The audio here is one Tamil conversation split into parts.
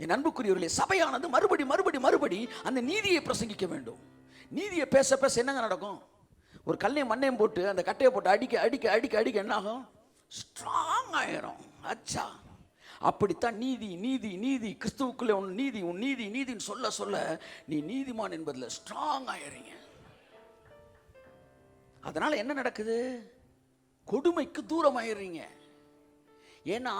என் அன்புக்குரியவர்களே, சபையானது மறுபடி அந்த நீதியை பிரசங்கிக்க வேண்டும். நீதியை பேச பேச என்னங்க நடக்கும்? ஒரு கல்லையும் மண்ணையும் போட்டு அந்த கட்டையை போட்டு அடிக்க என்ன ஆகும்? ஸ்ட்ராங் ஆயிரும். அச்சா, அப்படித்தான் நீதி நீதி நீதி கிறிஸ்துவுக்குள்ளே உன் நீதி நீதின்னு சொல்ல சொல்ல நீ நீதிமான் என்பதில் ஸ்ட்ராங் ஆயிறீங்க. அதனால என்ன நடக்குது? கொடுமைக்கு தூரம் ஆயிடுறீங்க. ஏன்னா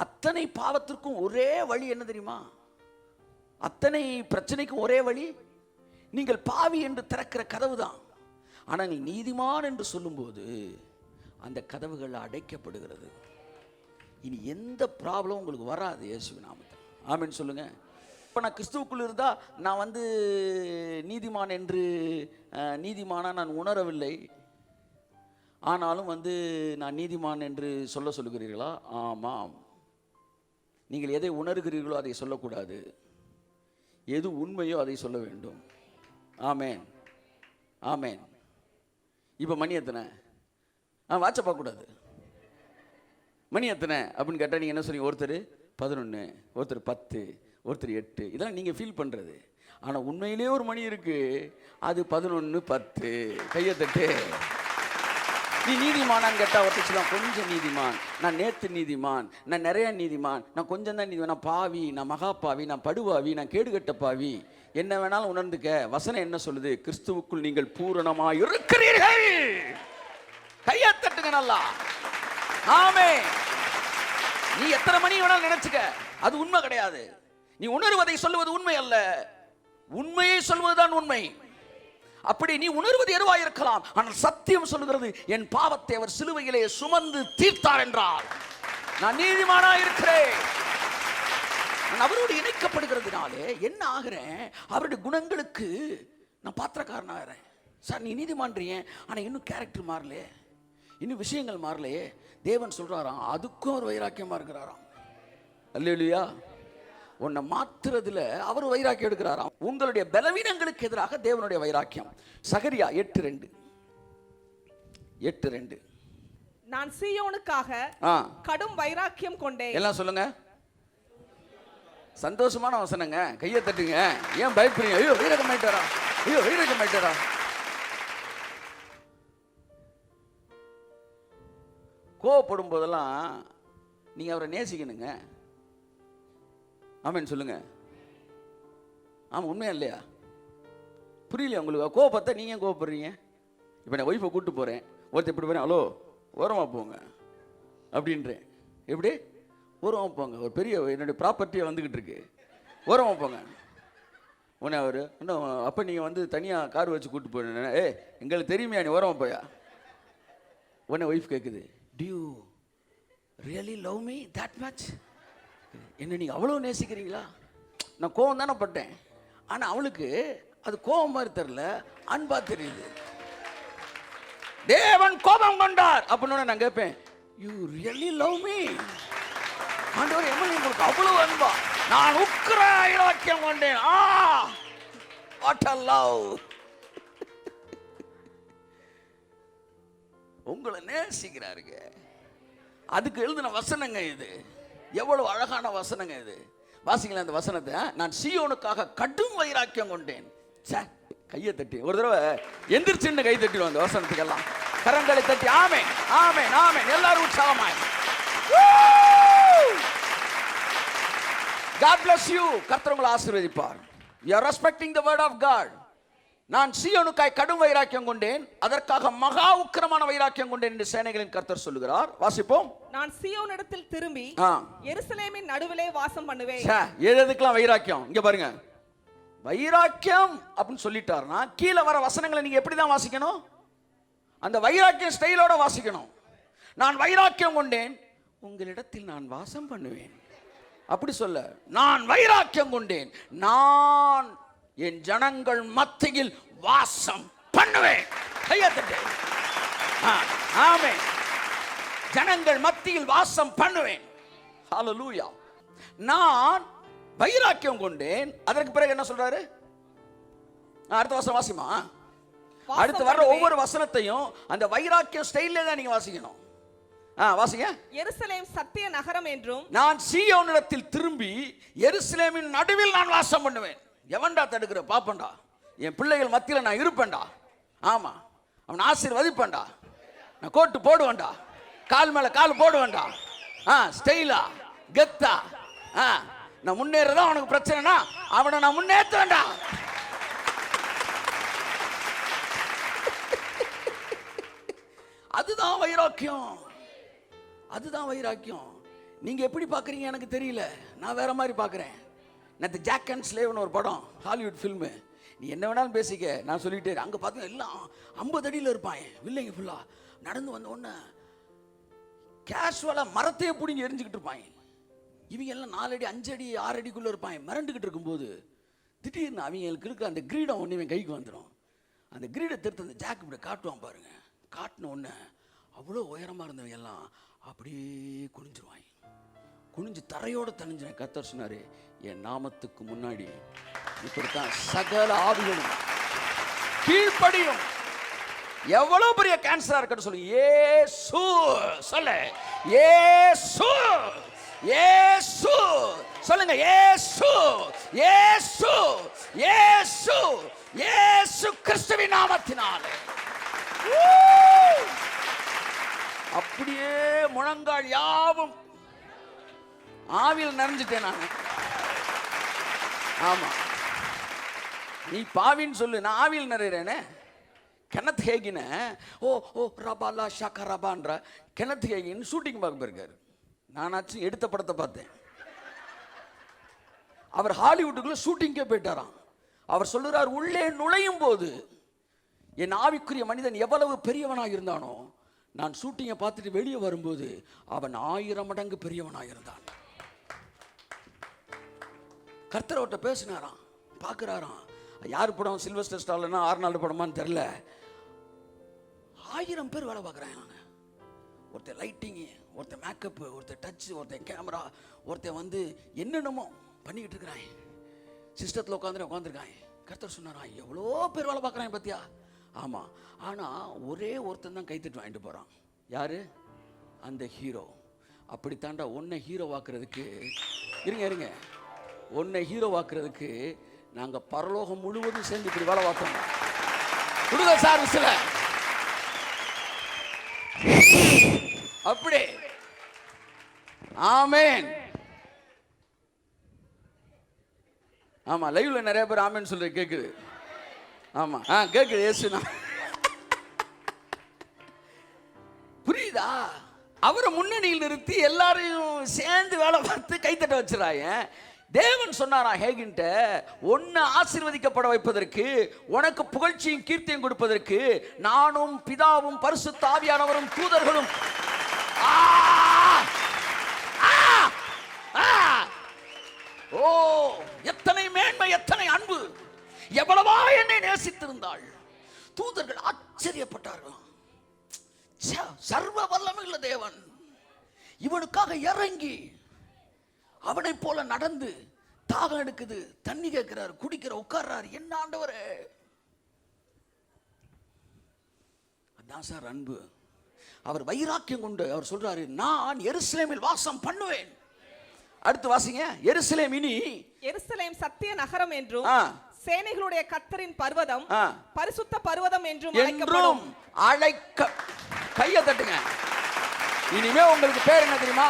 அத்தனை பாவத்திற்கும் ஒரே வழி என்ன தெரியுமா? அத்தனை பிரச்சனைக்கும் ஒரே வழி, நீங்கள் பாவி என்று திறக்கிற கதவு தான். ஆனால் நீ நீதிமான் என்று சொல்லும்போது அந்த கதவுகள் அடைக்கப்படுகிறது. இனி எந்த ப்ராப்ளம் உங்களுக்கு வராது இயேசுவின் நாமத்தில். ஆமென் சொல்லுங்க. இப்போ நான் கிறிஸ்துவுக்குள் இருந்தால் நான் நீதிமான் என்று நீதிமானா நான் உணரவில்லை. ஆனாலும் நான் நீதிமான் என்று சொல்லுகிறீர்களா? ஆமாம். நீங்கள் எதை உணர்கிறீர்களோ அதை சொல்லக்கூடாது. எது உண்மையோ அதை சொல்ல வேண்டும். ஆமேன் ஆமேன். இப்போ மணி எத்தனை? வாட்ச பார்க்கக்கூடாது. மணி எத்தனை அப்படின்னு கேட்டால் நீங்கள் என்ன சொல்றீங்க? ஒருத்தர் 11, ஒருத்தர் 10, ஒருத்தர் 8. இதெல்லாம் நீங்கள் ஃபீல் பண்ணுறது. ஆனால் உண்மையிலே ஒரு மணி இருக்குது, அது 11:10. கையை தட்டு. நீ நீதிமானான்னு கேட்டால் ஒருத்தர் சொல்லலாம், கொஞ்சம் நீதிமான், நான் நேற்று நீதிமான், நான் நிறைய நீதிமான், நான் கொஞ்சம் தான் நீதிமான், நான் பாவி, நான் மகா பாவி, நான் படுபாவி, நான் கேடுகட்ட பாவி. என்ன வேணாலும் உணர்ந்துக்க. வசனம் என்ன சொல்லுது? கிறிஸ்துவுக்குள் நீங்கள் பூரணமாய் இருக்கிறீர்கள். கையை தட்டுங்க நல்லா. ஆமே. நீ எத்தனை மணி வேணாலும் நினைச்சுக்க, அது உண்மை கிடையாது. நீ உணர்வதை சொல்லுவது உண்மை அல்ல, உண்மையை சொல்வதுதான் உண்மை. அப்படி நீ உணர்வது எதுவாக இருக்கலாம், ஆனால் சத்தியம் சொல்லுகிறது என் பாவத்தை அவர் சிலுவையிலே சுமந்து தீர்த்தார் என்றார். நான் நீதிமானா இருக்கிறேன். நான் அவரோடு இணைக்கப்படுகிறதுனாலே என்ன ஆகிறேன்? அவருடைய குணங்களுக்கு நான் பாத்திரக்காரனாகிறேன். சார் நீ நீதிமான்றீங்க, ஆனால் இன்னும் கேரக்டர் மாறலையே, இன்னும் விஷயங்கள் மாறலையே. தேவன் சொல்றாராம், அதுக்கும் ஒரு வைராக்கியமா இருக்கிறாராம். அல்லேலூயா. உன்னை மாத்துறதுல அவர் வைராக்கியம் எடுக்கிறாராம். உங்களுடைய பலவீனங்களுக்கு எதிராக தேவனுடைய வைராக்கியம். சகரியா 8:2. நான் சீயோனுக்காக கடும் வைராக்கியம் கொண்டேன். எல்லாம் சொல்லுங்க. சந்தோஷமான வசனங்க. கையை தட்டுங்க. ஏன் பயப்படுறீங்க? ஐயோ வைராக்கியமாயிட்டாரா, ஐயோ வைராக்கியமாயிட்டாரா. கோவப்படும் போதெல்லாம் நீங்க அவரை நேசிக்கணுங்க. ஆமேன்னு சொல்லுங்க. ஆமாம், உண்மையா இல்லையா? புரியலையா உங்களுக்கு? கோவப்பட்டா நீங்கள் ஏன் கோவப்படுறீங்க? இப்போ நான் ஒய்ஃபை கூப்பிட்டு போகிறேன், ஒருத்தர் எப்படி போகிறேன், ஹலோ ஓரமாக போங்க அப்படின்றேன். எப்படி ஓரமாக போங்க? ஒரு பெரிய என்னுடைய ப்ராப்பர்ட்டியை வந்துக்கிட்டு இருக்கு, ஓரமாக போங்க. உடனே அவர் இன்னும் அப்போ நீங்கள் தனியாக கார் வச்சு கூப்பிட்டு போகிறேன். எங்களுக்கு தெரியுமையா நீ ஓரமாக போயா? உடனே ஒய்ஃப் கேட்குது, to you really love me that much? என்ன நீங்கள் அவ்வளோ நேசிக்கிறீங்களா? நான் கோவம் தானே பட்டேன், ஆனால் அவளுக்கு அது கோபம் மாதிரி தெரியல, அன்பா தெரியுது. தேவன் கோபம் கொண்டார் அப்படின்னு நான் கேட்பேன், யூ ரியலி லவ் மீ? ஆண்டவர் எம்எல்ஏ உங்களுக்கு அவ்வளவு அன்பா? நான் உக்கிர வைராக்கியம் கொண்டேன். What a love. உங்களை நேசிக்கிறாருங்க. அதுக்கு எழுதின வசனங்க இது. எவ்வளவு அழகான வசனங்க இது. வாசிங்களா அந்த வசனத்தை? நான் சீயோனுக்காக கடும் வைராக்கியம் கொண்டேன். கையை தட்டி ஒரு தடவை எந்திரிச்சுன்னு கை தட்டிடுவோம் அந்த வசனத்துக்கெல்லாம். கரங்களை தட்டி ஆமென் ஆமென் ஆமென் எல்லாரும் உற்சாகமாய். God bless you. கர்த்தர் உங்களை ஆசீர்வதிப்பார். You are respecting the word of God. நான் சீயோனுக்காய் கடும் வைராக்கியம் கொண்டேன், அதற்காக மகா உக்கிரமான வைராக்கியம் கொண்டேன் என்று சேனைகளின் கர்த்தர் சொல்லுகிறார். வாசிப்போம். நான் சீயோனிடத்தில் திரும்பி எருசலேமின் நடுவிலே வாசம் பண்ணுவேன். எதுக்கெல்லாம் வைராக்கியம்? இங்க பாருங்க, வைராக்கியம் அப்படின்னு சொல்லிட்டாருன்னா கீழே வர வசனங்களை நீங்க எப்படிதான் வாசிக்கணும்? அந்த வைராக்கியம் ஸ்டைலோட வாசிக்கணும். நான் வைராக்கியம் கொண்டேன், உங்களிடத்தில் நான் வாசம் பண்ணுவேன். அப்படி சொல்ல, நான் வைராக்கியம் கொண்டேன், நான் என் ஜனங்கள் மத்தியில் வாசம் பண்ணுவேன். ஆமென். ஜனங்கள் மத்தியில் வாசம் பண்ணுவேன். ஹல்லேலூயா. நான் வைராக்கியம் கொண்டேன். அதற்கு பிறகு என்ன சொல்றாரு? அடுத்த வசனம் வாசிமா. அடுத்து வர்ற ஒவ்வொரு வசனத்தையும் அந்த வைராக்கியம் ஸ்டைல்ல தான் நீங்க வாசிக்கணும். வாசிங்க. எருசலேம் சத்திய நகரம் என்றும் நான் சீயோனிடத்தில் திரும்பி எருசலேமின் நடுவில் நான் வாசம் பண்ணுவேன். எவன்டா தடுக்கிற? பாப்பண்டா, என் பிள்ளைகள் மத்தியில் நான் இருப்பேன்டா. ஆமா, அவன் ஆசீர்வதிப்பேன்டா. நான் கோட்டு போடுவேன்டா, கால் மேல கால் போடுவேன்டா. ஸ்டைலா கெத்தா. நான் முன்னேறதான் அவனுக்கு பிரச்சனைனா அவனை நான் முன்னேற்றுவேன்டா. அதுதான் வைராக்கியம், அதுதான் வைராக்கியம். நீங்க எப்படி பாக்குறீங்க எனக்கு தெரியல, நான் வேற மாதிரி பாக்குறேன். நேற்று ஜாக் அண்ட் ஸ்லேவ்னு ஒரு படம், ஹாலிவுட் ஃபில்மு. நீ என்ன வேணாலும் பேசிக்க, நான் சொல்லிட்டே. அங்கே பார்த்தீங்கன்னா எல்லாம் 50 அடியில் இருப்பான் வில்லைங்க. ஃபுல்லாக நடந்து வந்த உடனே கேஷுவலாக மரத்தையே பிடிங்கி எரிஞ்சுக்கிட்டு இருப்பாங்க. இவங்க எல்லாம் 4 அடி 5 அடி 6 அடிக்குள்ளே இருப்பாங்க. மிரண்டுக்கிட்டு இருக்கும்போது திடீர்னு அவங்களுக்கு இருக்க அந்த கிரீடம் ஒன்று இவன் கைக்கு வந்துடும். அந்த கிரீடை திருத்த அந்த ஜாக் இப்படி காட்டுவான் பாருங்க. காட்டின உடனே அவ்வளோ உயரமாக இருந்தவங்க எல்லாம் அப்படியே குனிஞ்சிருவாங்க. குனிஞ்சு தரையோட தனிஞ்ச கர்த்தர் சொன்னாரு, என் நாமத்துக்கு முன்னாடி இப்படித்தான் சகல ஆவிகளும் கீழ்ப்படியும். எவ்வளவு பெரிய கேன்சரா இருக்கட்டும் சொல்லு, இயேசு சொல்ல, இயேசு இயேசு சொல்லுங்க, இயேசு இயேசு இயேசு இயேசு கிறிஸ்துவின் நாமத்தினாலே. அப்படியே முழங்கால் யாவும் ஆவியில் நிறைஞ்சிட்டேன் நான். ஆமா, நீ பாவின்னு சொல்லு, நான் ஆவியில் நிறைகிறேனே. கெனத் ஹேகின ரபாலா ஷாக்கா ரபான்ற கெனத் ஹேகின் ஷூட்டிங் பார்க்க போயிருக்காரு. நானாச்சும் எடுத்த படத்தை பார்த்தேன். அவர் ஹாலிவுட்டுக்குள்ள ஷூட்டிங்கே போயிட்டாராம். அவர் சொல்லுறார், உள்ளே நுழையும் போது என் ஆவிக்குரிய மனிதன் எவ்வளவு பெரியவனாக இருந்தானோ, நான் ஷூட்டிங்கை பார்த்துட்டு வெளியே வரும்போது அவன் 1000 மடங்கு பெரியவனாக இருந்தான். கர்த்தரோட்ட பேசினாராம், பார்க்குறாராம். யார் படம்? சில்வஸ்டர் ஸ்டார்லனா ஆர்னால்டு படமான்னு தெரில. 1000 பேர் வேலை பார்க்குறாங்க. ஒருத்தர் லைட்டிங்கு, ஒருத்தர் மேக்கப்பு, ஒருத்தர் டச்சு, ஒருத்தர் கேமரா, ஒருத்தர் வந்து என்னென்னமோ பண்ணிக்கிட்டு இருக்கிறாங்க. சிஸ்டத்தில் உட்காந்துருக்காங்க. கர்த்தர் சொன்னாராம், எவ்வளோ பேர் வேலை பார்க்குறாங்க பார்த்தியா? ஆமாம், ஆனால் ஒரே ஒருத்தன் தான் கைத்தட்டு வாங்கிட்டு போகிறான். யார்? அந்த ஹீரோ. அப்படித்தாண்டா உன்னை ஹீரோ வாக்குறதுக்கு, இருங்க உன்னை ஹீரோ வாக்குறதுக்கு நாங்கள் பரலோகம் முழுவதும் சேர்ந்து இப்படி வேலை பார்த்தோம். கொடுங்க சார் விசில. அப்படி ஆமேன். ஆமா, லைவ்ல நிறைய பேர் ஆமேன்னு சொல்ற கேக்குது. ஆமா, கேக்குது. ஏசுனா புரியுதா? அவரை முன்னணியில் நிறுத்தி எல்லாரையும் சேர்ந்து வேலை பார்த்து கைத்தட்ட வச்சிடாய. தேவன் சொன்னாரா ஹேகின்ட்ட, உன்னை ஆசீர்வதிக்கப்பட வைப்பதற்கு, உனக்கு புகழ்ச்சியும் கீர்த்தியும் கொடுப்பதற்கு நானும் பிதாவும் பரிசுத்த ஆவியானவரும் தூதர்களும். ஓ, எத்தனை மேன்மை, எத்தனை அன்பு! எவ்வளவா என்னை நேசித்திருந்தாள். தூதர்கள் ஆச்சரியப்பட்டார்கள். சர்வ வல்லமையுள்ள தேவன் இவனுக்காக இறங்கி அவனை போல நடந்து, தாகம் எடுக்குது, தண்ணி கேட்கிறார், குடிக்கிற, உட்கார்றாரு. என்ன ஆண்டவரே! அதான் சார் அன்பு. அவர் வைராக்கியம் கொண்டு அவர் சொல்றாரு, நான் எருசலேமில் வாசம் பண்ணுவேன். அடுத்து வாசிங்க. எருசலேம் இனி எருசலேம் சத்திய நகரம் என்றும் சேனைகளுடைய கர்த்தரின் பர்வதம் பரிசுத்த பர்வதம் என்றும் அழைக்க. கையை தட்டுங்க. இனிமே உங்களுக்கு பேர் என்ன தெரியுமா?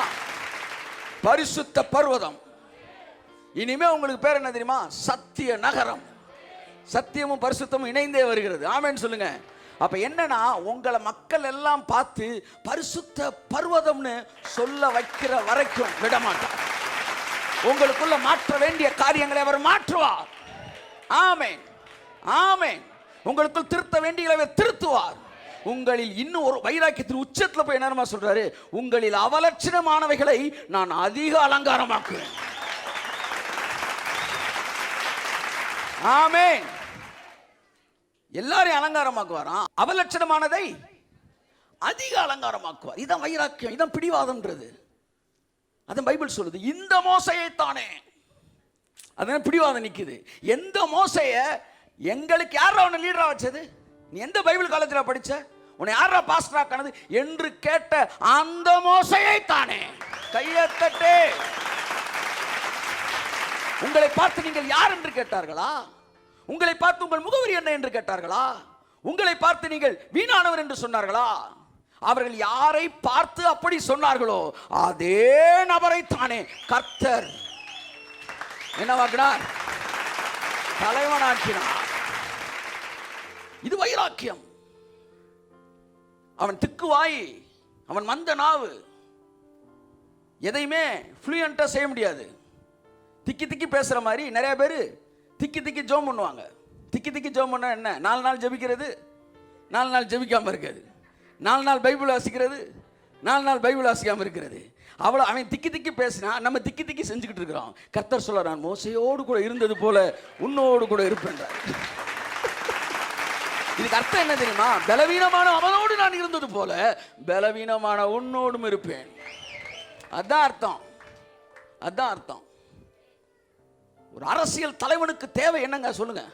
பரிசுத்த பர்வதம். இனிமே உங்களுக்கு பேர் என்ன தெரியுமா? சத்திய நகரம். சத்தியமும் பரிசுத்தமும் இணைந்தே வருகிறது. ஆமென் சொல்லுங்க. அப்ப என்னன்னா, உங்களை மக்கள் எல்லாம் பார்த்து பரிசுத்த பர்வதம்னு சொல்ல வைக்கிற வரைக்கும் விடமாட்டார். உங்களுக்குள்ள மாற்ற வேண்டிய காரியங்களை அவர் மாற்றுவார். ஆமென், ஆமென். உங்களுக்குள் திருத்த வேண்டியவை திருத்துவார். உங்களில் இன்னும் ஒரு வைராக்கியத்தின் உச்சத்தில் போய் என்னமா சொல்றாரு, உங்களில் அவலட்சணமானவைகளை நான் அதிக அலங்காரமாக்குவேன். ஆமென். எல்லாரையும் அலங்காரமாக்குவாராம், அவலட்சணமானதை அதிக அலங்காரமாக்குவார். இதான் வைராக்கியம், இதான் பிடிவாதம்ன்றது. அதான் பைபிள் சொல்லுது. இந்த மோசையை தானே, அதான் பிடிவாதம் நிக்குது. எந்த மோசைய எங்களுக்கு யார் அவனை லீடரா வச்சது? நீ எந்த பைபிள் காலேஜில் படிச்ச? உன்னை யாரா பாஸ்டர் ஆக்கினது என்று கேட்ட அந்த மோசையை தானே. கையத்தட்டே. உங்களை பார்த்து நீங்கள் யார் என்று கேட்டார்களா? உங்களை பார்த்து உங்கள் முகவரி என்ன என்று கேட்டார்களா? உங்களை பார்த்து நீங்கள் வீணானவர் என்று சொன்னார்களா? அவர்கள் யாரை பார்த்து அப்படி சொன்னார்களோ அதே நபரை தானே கர்த்தர் என்னவாக்கினார்? தலைவனாக்கினார். இது வைராக்கியம். அவன் திக்குவாய், அவன் மந்த நாவு, எதையுமே ஃப்ளூயண்டா செய்ய முடியாது. திக்கி திக்கி பேசுற மாதிரி நிறைய பேர் திக்கி திக்கி ஜோம் பண்ணுவாங்க. திக்கி திக்கி ஜோம் பண்ணா என்ன? 4 நாள் ஜெபிக்கிறது, 4 நாள் ஜெபிக்காம இருக்கிறது, 4 நாள் பைபிள் வாசிக்கிறது, 4 நாள் பைபிள் வாசிக்காம இருக்கிறது. அவ்வளோ அவன் திக்கி திக்கி பேசினா நம்ம திக்கி திக்கி செஞ்சுக்கிட்டு இருக்கிறோம். கர்த்தர் சொல்ல, நான் மோசையோடு கூட இருந்தது போல உன்னோடு கூட இருப்பேன். இதுக்கு அர்த்தம் என்ன தெரியுமா? பலவீனமான அவனோடு நான் இருந்தது போல பலவீனமான உன்னோடும் இருப்பேன். அதான் அர்த்தம். அதான் அர்த்தம். ஒரு அரசியல் தலைவனுக்கு தேவை என்னங்க சொல்லுங்க?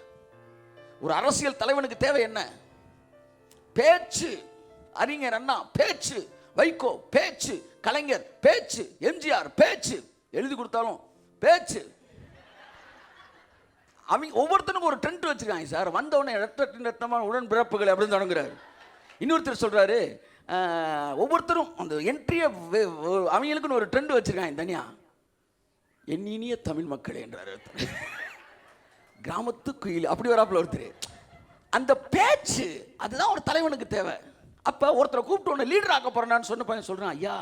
ஒரு அரசியல் தலைவனுக்கு தேவை என்ன? பேச்சு. அறிஞர் அண்ணா பேச்சு, வைகோ பேச்சு, கலைஞர் பேச்சு, எம்ஜிஆர் பேச்சு, எழுதி கொடுத்தாலும் பேச்சு. அவங்க ஒவ்வொருத்தனுக்கும் ஒரு ட்ரெண்ட் வச்சிருக்காங்க சார். வந்தவொடனே ரத்தமான உடன் பிறப்புகள் அப்படின்னு தொடங்குறாரு. இன்னொருத்தர் சொல்றாரு, ஒவ்வொருத்தரும் அந்த என்ட்ரியை அவங்களுக்குன்னு ஒரு ட்ரெண்ட் வச்சிருக்காங்க தனியா. என் இனிய தமிழ் மக்கள் என்றார் கிராமத்து குயில் அப்படி வராப்புல ஒருத்தர். அந்த பேச்சு அதுதான் ஒரு தலைவனுக்கு தேவை. அப்ப ஒருத்தரை கூப்பிட்டு ஒன்று லீடர் ஆக்க போறான்னு சொன்ன பையன் சொல்றான், ஐயா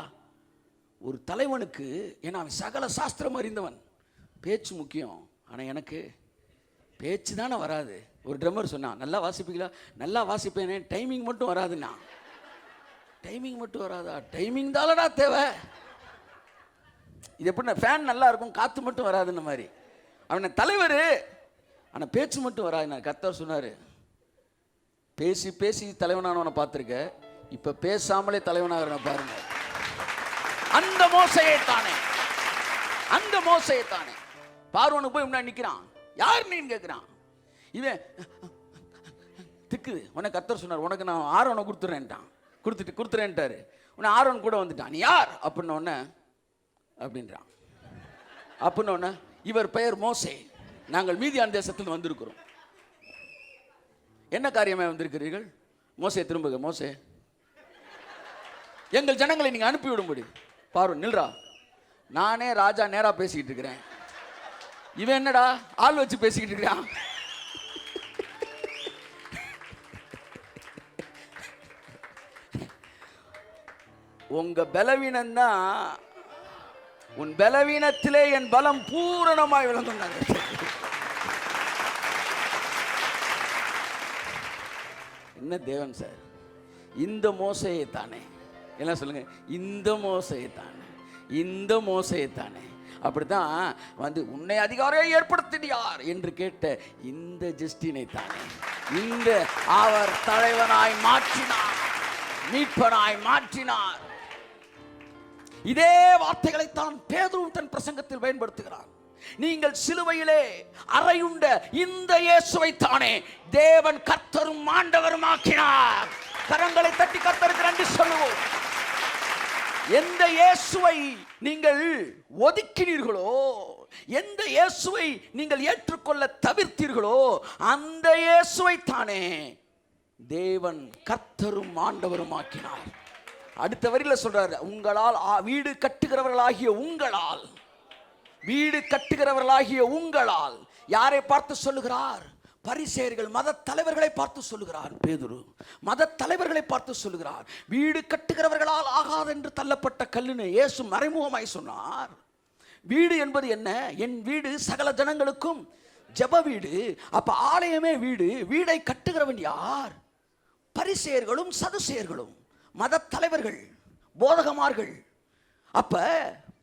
ஒரு தலைவனுக்கு, ஏன்னா அவன் சகல சாஸ்திரம் அறிந்தவன், பேச்சு முக்கியம். ஆனால் எனக்கு பேச்சு தானே வராது. ஒரு ட்ரம்மர் சொன்னான், நல்லா வாசிப்பீங்களா? நல்லா வாசிப்பேனே, டைமிங் மட்டும் வராதுண்ணா. டைமிங் மட்டும் வராதா? டைமிங் தானடா தேவை. இது எப்படின்னா ஃபேன் நல்லா இருக்கும், காற்று மட்டும் வராதுன்னு மாதிரி. அவனை தலைவர், ஆனால் பேச்சு மட்டும் வராதுண்ணா. கர்த்தர் சொன்னார், பேசி பேசி தலைவனானவனை பார்த்துருக்க, இப்போ பேசாமலே தலைவனாகிறவனை பாருங்க. அந்த மோசையை தானே, அந்த மோசையை தானே. பார்வோனுக்கு போய் முன்னாடி நிற்கிறான், யார் நீன்னு கேட்குறான். இவன் திக்குது. உனக்கு கர்த்தர் சொன்னார், உனக்கு நான் ஆரோனை கொடுத்துறேன்ட்டான். கொடுத்துறேன்ட்டாரு. உன்னை ஆரோன் கூட வந்துட்டான். நீ யார் அப்படின்ன உடனே அப்படின்றான். அப்படின்ன உடனே இவர் பெயர் மோசே, நாங்கள் மீதியான் தேசத்தில் வந்திருக்கிறோம். என்ன காரியமே வந்திருக்கிறீர்கள்? மோசே திரும்புக. மோசே, எங்கள் ஜனங்களை நீங்க அனுப்பி விடும்படி. பாரு நில்றா, நானே ராஜா நேரா பேசிக்கிட்டு இருக்கிறேன், இவன் என்னடா ஆள் வச்சு பேசிக்கிட்டு இருக்கிறான். உங்க பலவீனம் தான், உன் பலவீனத்திலே என் பலம் பூரணமாய் விளங்குனாங்க. என்ன தேவன் சார், இந்த மோசையை தானே. என்ன சொல்லுங்க, இந்த மோசையை தானே, இந்த மோசையை தானே. அப்படித்தான் வந்து உன்னை அதிகாரியை ஏற்படுத்தினார் என்று கேட்ட இந்த ஜஸ்டினை தானே, இந்த அவர் தலைவனாய் மாற்றினார், மீட்பனாய் மாற்றினார். இதே வார்த்தைகளைத்தான் பேதுரு தன் பிரசங்கத்தில் பயன்படுத்துகிறார். நீங்கள் சிலுவையிலே அறையுண்ட இந்த இயேசுவை தானே தேவன் கர்த்தரும் ஆண்டவரும் ஆக்கினார். கரங்களை தட்டி கர்த்தருக்கு நன்றி சொல்லுவோம். எந்த இயேசுவை நீங்கள் ஒதுக்கினீர்களோ, எந்த இயேசுவை நீங்கள் ஏற்றுக்கொள்ள தவிர்த்தீர்களோ, அந்த இயேசுவை தானே தேவன் கர்த்தரும் ஆண்டவரும் ஆக்கினார். அடுத்த வரியில சொல்றாரு, உங்களால் வீடு கட்டுகிறவர்களாகிய உங்களால், வீடு கட்டுகிறவர்களாகிய உங்களால். யாரை பார்த்து சொல்லுகிறார்? பரிசேயர்கள், மத தலைவர்களை பார்த்து சொல்லுகிறார் பேதுரு. மத தலைவர்களை பார்த்து சொல்லுகிறார். வீடு கட்டுகிறவர்களால் ஆகாது என்று தள்ளப்பட்ட கல்லுன்னு இயேசு மறைமுகமாய் சொன்னார். வீடு என்பது என்ன? என் வீடு சகல ஜனங்களுக்கும் ஜெப வீடு. அப்ப ஆலயமே வீடு. வீடை கட்டுகிறவன் யார்? பரிசேயர்களும் சதுசேயர்களும், மத தலைவர்கள், போதகமார்கள். அப்ப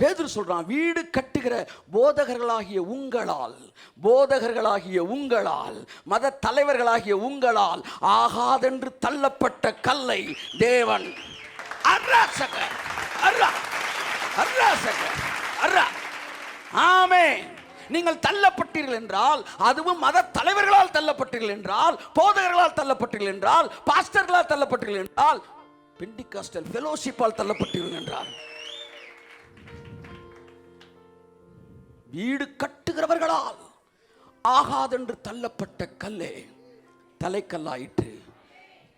பேதுரு சொல்றான், வீடு கட்டுகிற போதகர்களாகிய உங்களால், போதகர்களாகிய உங்களால், மத தலைவர்களாகிய உங்களால் ஆகாதென்று தள்ளப்பட்ட கல்லை தேவன் ஆமென். நீங்கள் தள்ளப்பட்டீர்கள் என்றால், அதுவும் மத தலைவர்களால் தள்ளப்பட்டீர்கள் என்றால், போதகர்களால் தள்ளப்பட்டீர்கள் என்றால், பாஸ்டர்களால் தள்ளப்பட்டீர்கள் என்றால், பெண்டிகாஸ்டல் ஃபெலோஷிப்பால் தள்ளப்பட்டீர்கள் என்றால், வீடு கட்டுகிறவர்களால் ஆகாதென்று தள்ளப்பட்ட கல்லே தலைக்கல்லாயிற்று.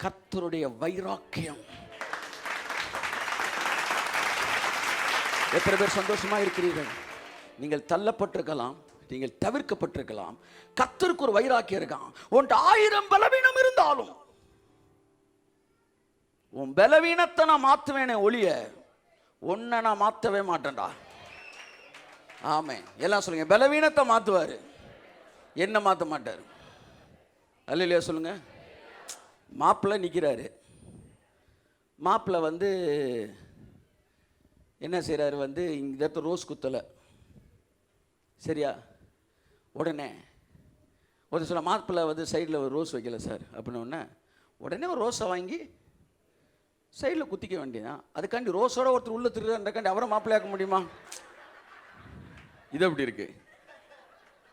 கர்த்தருடைய வைராக்கியம். எத்தனை பேர் சந்தோஷமா இருக்கிறீர்கள்? நீங்கள் தள்ளப்பட்டிருக்கலாம், நீங்கள் தவிர்க்கப்பட்டிருக்கலாம். கர்த்தருக்கு ஒரு வைராக்கியம் இருக்கான். உன் 1000 பலவீனம் இருந்தாலும் உன் பலவீனத்தை நான் மாத்துவேனே ஒழிய உன்னை நான் மாற்றவே மாட்டேன்டா. ஆமென். எல்லாம் சொல்லுங்க. பலவீனத்தை மாற்றுவார், என்ன மாற்ற மாட்டார். அல்லையா சொல்லுங்க. மாப்பிள்ளை நிற்கிறாரு. மாப்பிள்ளை வந்து என்ன செய்கிறாரு, வந்து இந்த இடத்துல ரோஸ் குத்தலை, சரியா? உடனே ஒரு சொல்ல மாப்பிள்ளை வந்து சைடில் ஒரு ரோஸ் வைக்கல சார் அப்படின்னோடனே உடனே ஒரு ரோஸை வாங்கி சைடில் குத்திக்க வேண்டியதான். அதுக்காண்டி ரோஸோட ஒருத்தர் உள்ள திருக்காண்டி அவரை மாப்பிள்ளையாக்க முடியுமா? இது எப்படி இருக்கு?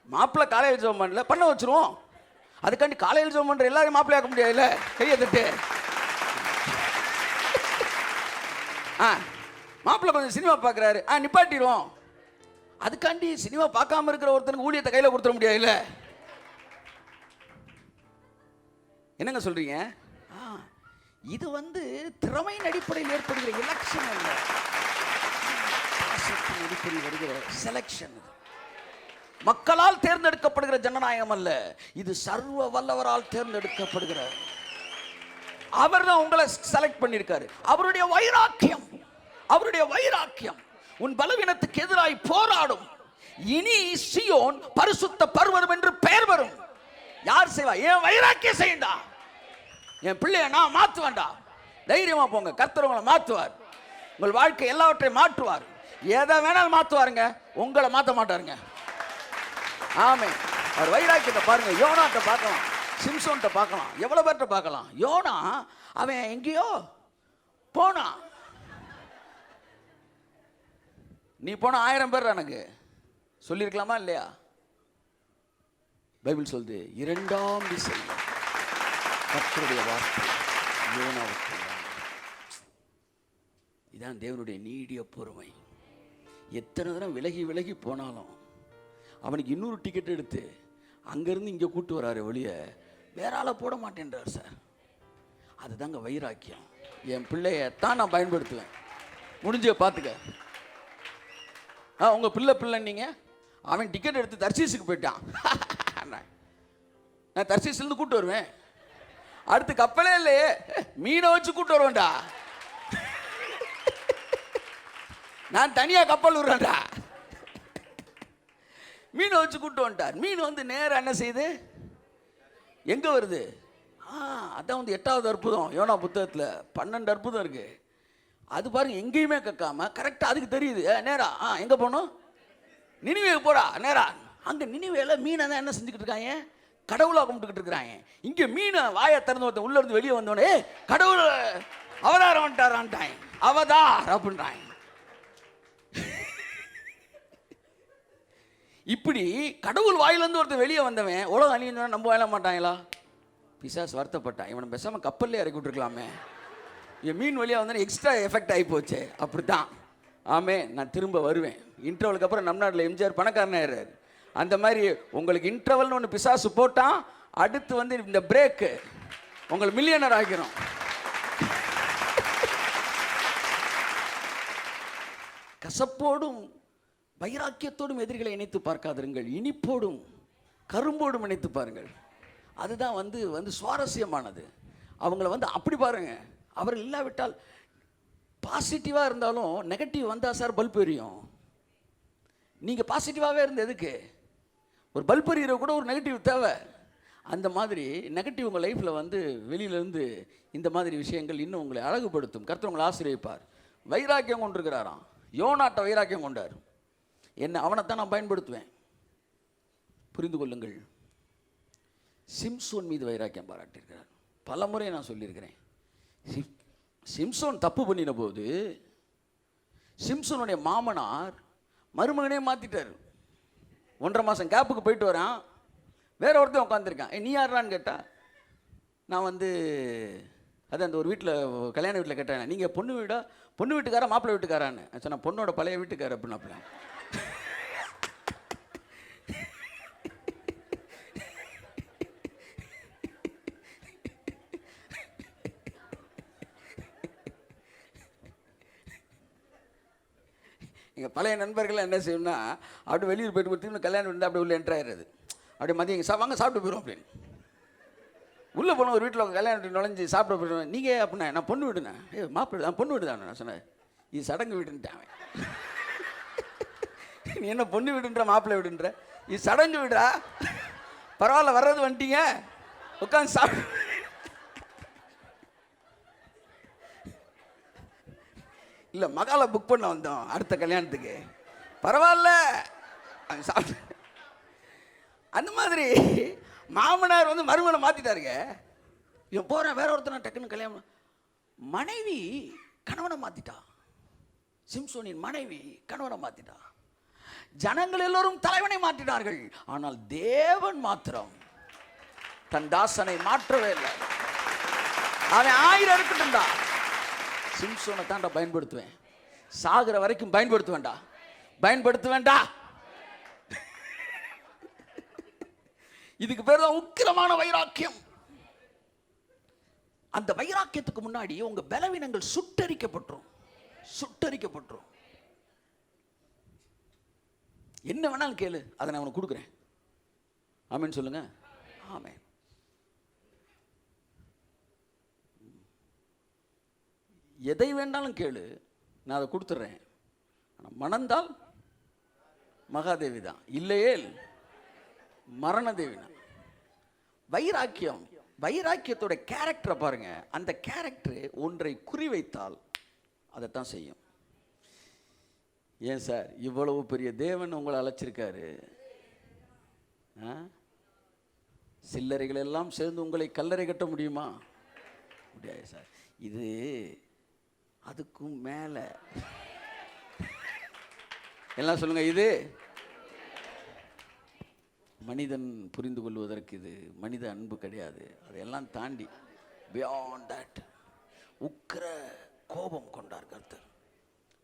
மாப்பிள்ளை காலையில் ஜெபம் பண்ண வச்சிருவோம். அதுக்காண்டி காலையில் ஜெபம் பண்ற எல்லாரும் மாப்பிள்ளையாக்க முடியாதுல்ல. கையை தட்டு. மாப்பிள்ளை கொஞ்சம் சினிமா பார்க்குறாரு, நிப்பாட்டிடுவோம். அதுக்காண்டி சினிமா பார்க்காம இருக்கிற ஒருத்தனுக்கு ஊழியத்தை கையில் கொடுத்துட முடியாதுல்ல. என்னங்க சொல்றீங்க? இது வந்து திறமையின் அடிப்படையில் ஏற்படுகிற எலெக்ஷன் அல்ல, அடிப்படையில் வருகிற செலக்ஷன். மக்களால் தேர்ந்தெடுக்கப்படுகிற ஜனநாயகம் அல்ல, இது சர்வ வல்லவரால் தேர்ந்தெடுக்கப்படுகிற. அவர் தான் உங்களை செலக்ட் பண்ணியிருக்காரு. அவருடைய வைராக்கியம், அவருடைய வைராக்கியம் உன் பலவீனத்துக்கு எதிராய் போராடும். இனி சியோன் பரிசுத்த பர்வதம் என்று பெயர் வரும். யார் செய்வா? என் வைராக்கியம் செய்யண்டா, என் பிள்ளைய நான் மாற்ற வேண்டாம். தைரியமா போங்க, கர்த்தர் உங்களை மாற்றுவார். உங்கள் வாழ்க்கை எல்லாவற்றையும் மாற்றுவார். எதை வேணாலும் மாற்றுவாருங்க, உங்களை மாற்ற மாட்டாருங்க. ஆமென். அவர் வைராக்கியத்தை பாருங்க. யோனாட்ட பார்க்கலாம், சிம்சோன்ட்ட பார்க்கலாம், எவ்வளவு பேர்ட்ட பார்க்கலாம். யோனா அவன் எங்கேயோ போனா, நீ போன 1000 பேர் எனக்கு சொல்லியிருக்கலாமா இல்லையா? பைபிள் சொல்லுது, 2ஆம் திசை கர்த்தருடைய வார்த்தை யோனாவுக்கு. இதான் தேவனுடைய நீடிய பொறுமை. எத்தனை தரம் விலகி விலகி போனாலும் அவனுக்கு இன்னொரு டிக்கெட் எடுத்து அங்கேருந்து இங்கே கூட்டு வராரு ஒழிய வேற ஆளை போட மாட்டேன்றார் சார். அதுதாங்க வைராக்கியம். என் பிள்ளையத்தான் நான் பயன்படுத்துவேன். முடிஞ்ச பார்த்துக்க. உங்கள் பிள்ளைன்னீங்க, அவன் டிக்கெட் எடுத்து தர்சீஸுக்கு போயிட்டான். நான் தர்சீஸ்லேருந்து கூட்டு வருவேன். அடுத்து கப்பலே இல்லையே, மீனை வச்சு கூட்டு வருவேன்டா. நான் தனியாக கப்பல் விடுறேன்டா. மீனை வச்சு கூட்டு வந்துட்டார். மீன் வந்து நேரம் என்ன செய்யுது, எங்க வருது? அதான் வந்து 8வது அற்புதம் யோனா புத்தகத்தில். 12 அற்புதம் இருக்கு. அது பாருங்க, எங்கேயுமே கக்காம கரெக்டாக அதுக்கு தெரியுது. நேரா எங்க போகணும்? நினிவேக்கு போடா நேரா. அங்கே நினிவேல மீனை தான் என்ன செஞ்சுக்கிட்டு இருக்காங்க, கடவுளாக கும்பிட்டுக்கிட்டு இருக்கிறாங்க. இங்கே மீனை வாயை திறந்து ஒருத்தன் உள்ள இருந்து வெளியே வந்தோடனே கடவுள் அவதாரம் வந்துட்டாரான்ட்டாங்க. அவதார் அப்படின்றாங்க. இப்படி கடவுள் வாயிலிருந்து ஒருத்தர் வெளியே வந்தவன் உலகம் அழியணும் நம்ப வாழ மாட்டாங்களா? பிசாசு வருத்தப்பட்டான், இவனை பேசாம கப்பல்லே இறக்கி விட்டுருக்கலாமே, என் மீன் வழியாக வந்தோன்னே எக்ஸ்ட்ரா எஃபெக்ட் ஆகி போச்சு. அப்படித்தான். ஆமே, நான் திரும்ப வருவேன். இன்டர்வலுக்கு அப்புறம் நம் நாட்டில் எம்ஜிஆர் பணக்காரனாயிறாரு. அந்த மாதிரி உங்களுக்கு இன்டர்வல்னு ஒன்று பிசாசு போட்டான், அடுத்து வந்து இந்த பிரேக்கு உங்களை மில்லியனர் ஆகிரும். கசப்போடும் வைராக்கியத்தோடும் எதிரிகளை இணைத்து பார்க்காதிருங்கள், இனிப்போடும் கரும்போடும் இணைத்து பாருங்கள். அதுதான் வந்து சுவாரஸ்யமானது. அவங்கள வந்து அப்படி பாருங்க. அவர்கள் இல்லாவிட்டால் பாசிட்டிவாக இருந்தாலும் நெகட்டிவ் வந்தால் சார் பல்ப் எரியும். நீங்கள் பாசிட்டிவாகவே இருந்த எதுக்கு? ஒரு பல்ப் எரியிற கூட ஒரு நெகட்டிவ் தேவை. அந்த மாதிரி நெகட்டிவ் உங்கள் லைஃப்பில் வந்து வெளியிலேருந்து இந்த மாதிரி விஷயங்கள் இன்னும் உங்களை அழகுபடுத்தும். கர்த்தர் உங்களை ஆசீர்வதிப்பார். வைராக்கியம் கொண்டிருக்கிறாராம். யோனாட்ட வைராக்கியம் கொண்டார். என்ன அவனைத்தான் நான் பயன்படுத்துவேன். புரிந்து கொள்ளுங்கள். சிம்சோன் மீது வைராக்கியம் பாராட்டியிருக்கிறார். பல முறை நான் சொல்லியிருக்கிறேன். சிம்சோன் தப்பு பண்ணின போது சிம்சோனுடைய மாமனார் மருமகனே மாற்றிட்டார். 1.5 மாதம் கேப்புக்கு போயிட்டு வரான். வேற ஒருத்தன் உட்காந்துருக்கான். நீ யாரான்னு கேட்டா, நான் வந்து அது அந்த ஒரு வீட்டில் கல்யாண வீட்டில் கேட்டேன், நீங்கள் பொண்ணு வீட்டுக்காரா மாப்பிள்ளை வீட்டுக்காரான்னு. சொன்ன பொண்ணோட பழைய வீட்டுக்கார அப்படின்னாப்புல. எங்கள் பழைய நண்பர்கள் என்ன செய்யணும்னா, அப்படி வெளியூர் போயிட்டு கொடுத்து கல்யாணம் வந்து அப்படி உள்ள என்ட்ரு ஆயிடுறது. அப்படி மதியம் வாங்க சாப்பிட்டு போயிடும் அப்படின்னு. உள்ளே போன ஒரு வீட்டில் கல்யாணம் நுழைஞ்சி சாப்பிட போயிடுவேன். நீங்கள் அப்படின்னா நான் பொண்ணு வீடுண்ணே. மாப்பிள்ளை தான் பொண்ணு வீடு தானே. நான் சொன்னேன், இது சடங்கு வீடுன்ட்டான். நீ என்ன பொண்ணு வீடுன்ற மாப்பிள்ளை வீடுன்ற? இது சடங்கு வீடா? பரவாயில்ல, வர்றது வந்துட்டீங்க, உட்காந்து சாப்பிடு. இல்லை, மகாலை புக் பண்ண வந்தோம் அடுத்த கல்யாணத்துக்கு. பரவாயில்ல சாப்பிட்டு. அந்த மாதிரி மாமனார் வந்து மருமனை மாற்றிட்டாருங்க. இவன் போகிறேன் வேற ஒருத்தனை டக்குன்னு கல்யாணம். மனைவி கணவனை மாற்றிட்டா. சிம்சோனின் மனைவி கணவனை மாற்றிட்டா. ஜனங்கள் எல்லோரும் தலைவனை மாற்றினார்கள். ஆனால் தேவன் மாத்திரம் தன் தாசனை மாற்றவே இல்லை. அவன் 1000 இருக்கட்டும்டா, சிம்சோனை தான்டா பயன்படுத்துவேன். சாகிற வரைக்கும் பயன்படுத்துவேன்டா. இதுக்கு பேர் தான் உக்கிரமான வைராக்கியம். அந்த வைராக்கியத்துக்கு முன்னாடி உங்க பலவீனங்கள் சுட்டரிக்கப்பட்டுரும். என்ன வேணாலும் கேளு, அதை நான் உனக்கு கொடுக்குறேன். ஆமென் சொல்லுங்க. ஆமென். எதை வேண்டாலும் கேளு, நான் அதை கொடுத்துட்றேன். மணந்தால் மகாதேவி தான், இல்லையே மரணதேவி தான். வைராக்கியத்தோட கேரக்டரை பாருங்க. அந்த கேரக்டர் ஒன்றை குறிவைத்தால் அதைத்தான் செய்யும். ஏன் சார் இவ்வளவு பெரிய தேவன் உங்களை அழைச்சிருக்காரு, சில்லறைகள் எல்லாம் சேர்ந்து உங்களை கல்லறை கட்ட முடியுமா? முடியாது சார். இது அதுக்கும் மேல. எல்லாம் சொல்லுங்க. இது மனிதன் புரிந்து கொள்வதற்கு இது மனித அன்பு கிடையாது. அதையெல்லாம் தாண்டி பியாண்ட் தட் உக்கிர கோபம் கொண்டார் கர்த்தர்,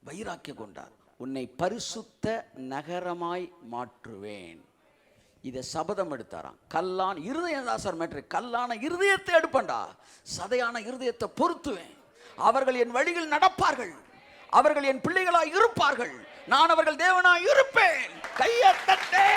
வைராக்கியம் கொண்டார். உன்னை பரிசுத்த நகரமாய் மாற்றுவேன். இதை சபதம் எடுத்தாராம். கல்லான் இருதயம் தான் சார் மேட்ரு. கல்லான இருதயத்தை எடுப்பண்டா, சதையான இருதயத்தை பொருத்துவேன். அவர்கள் என் வழியில் நடப்பார்கள், அவர்கள் என் பிள்ளைகளாய் இருப்பார்கள், நான் அவர்கள் தேவனாய் இருப்பேன். கையை தட்டே.